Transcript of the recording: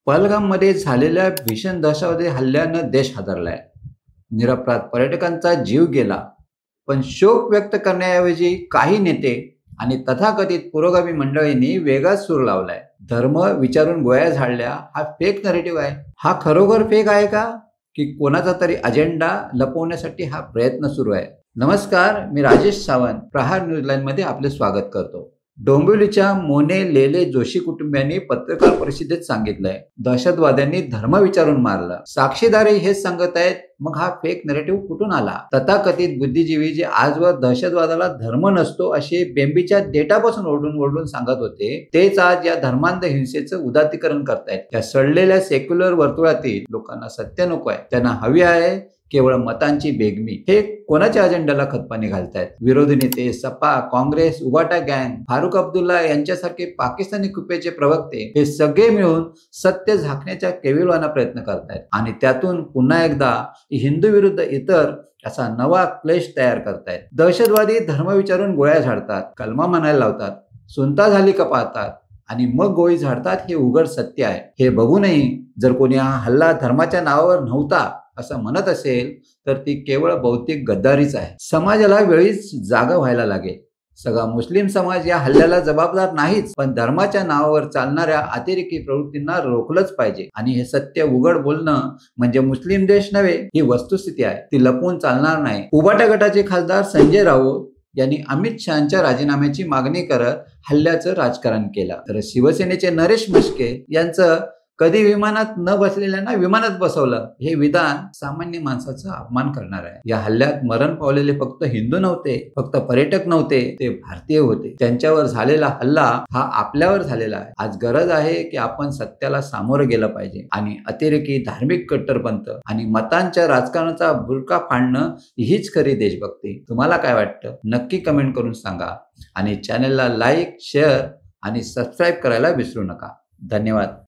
पहलगाममध्ये झालेल्या भीषण दहशतवादी हल्ल्यानं देश हादरलाय. निरपराध पर्यटकांचा जीव गेला. पण शोक व्यक्त करण्याऐवजी काही नेते आणि तथाकथित पुरोगामी मंडळींनी वेगळाच सूर लावलाय. धर्म विचारून गोळ्या झाडल्या हा फेक नरेटिव्ह आहे. हा खरोखर फेक आहे का, की कोणाचा तरी अजेंडा लपवण्यासाठी हा प्रयत्न सुरू आहे? नमस्कार, मी राजेश सावंत, प्रहार न्यूजलाईन मध्ये आपले स्वागत करतो. डोंबिवलीच्या मोने लेले जोशी कुटुंबियांनी पत्रकार परिषदेत सांगितलंय, दहशतवाद्यांनी धर्म विचारून मारलं. साक्षीदारही हेच सांगत आहेत. मग हा फेक नरेटिव्ह कुठून आला? तथाकथित बुद्धिजीवी जे आजवर दहशतवादाला धर्म नसतो असे बेंबीच्या देठापासून ओरडून सांगत होते, तेच आज या धर्मांध हिंसेचं उदात्तीकरण करतायत. त्या सडलेल्या सेक्युलर वर्तुळातील लोकांना सत्य नको आहे, त्यांना हवी आहे केवळ मतांची बेगमी. हे कोणाच्या अजेंड्याला खतपाणी घालतायत? विरोधी नेते, सपा, काँग्रेस, उबाटा गँग, फारुख अब्दुल्ला यांच्यासारखे पाकिस्तानी कुपेचे प्रवक्ते हे सगळे मिळून सत्य झाकण्याचा केविलवाना प्रयत्न करतायत आणि त्यातून पुन्हा एकदा हिंदू विरुद्ध इतर असा नवा क्लेश तयार करतायत. दहशतवादी धर्म विचारून गोळ्या झाडतात, कलमा म्हणायला लावतात, सुनता झाली का पाहतात आणि मग गोळी झाडतात. हे उघड सत्य आहे. हे बघूनही जर कोणी हा हल्ला धर्माच्या नावावर नव्हता असं म्हणत असेल तर ती केवळ भौतिक गद्दारीच आहे. समाजाला वेळीच जागा व्हायला लागेल. सगळा मुस्लिम समाज या हल्ल्याला जबाबदार नाहीच, पण धर्माच्या नावावर चालणाऱ्या अतिरेकी प्रवृत्तींना रोखलंच पाहिजे. आणि हे सत्य उघड बोलणं म्हणजे मुस्लिम देश नव्हे, ही वस्तुस्थिती आहे. ती लपवून चालणार नाही. उबाटा गटाचे खासदार संजय राऊत यांनी अमित शहांच्या राजीनाम्याची मागणी करत हल्ल्याचं राजकारण केलं. तर शिवसेनेचे नरेश म्हस्के यांचं कधी विमानात न बसलेल्यांना विमानात बसवलं हे विधान सामान्य माणसाचा अपमान करणार आहे. या हल्ल्यात मरण पावलेले फक्त हिंदू नव्हते, फक्त पर्यटक नव्हते, ते भारतीय होते. त्यांच्यावर झालेला हल्ला हा आपल्यावर झालेला आहे. आज गरज आहे की आपण सत्याला सामोरं गेलं पाहिजे आणि अतिरेकी, धार्मिक कट्टरपंथ आणि मतांच्या राजकारणाचा बुरका फाडणं हीच खरी देशभक्ती. तुम्हाला काय वाटतं? नक्की कमेंट करून सांगा आणि चॅनलला लाईक, शेअर आणि सबस्क्राईब करायला विसरू नका. धन्यवाद.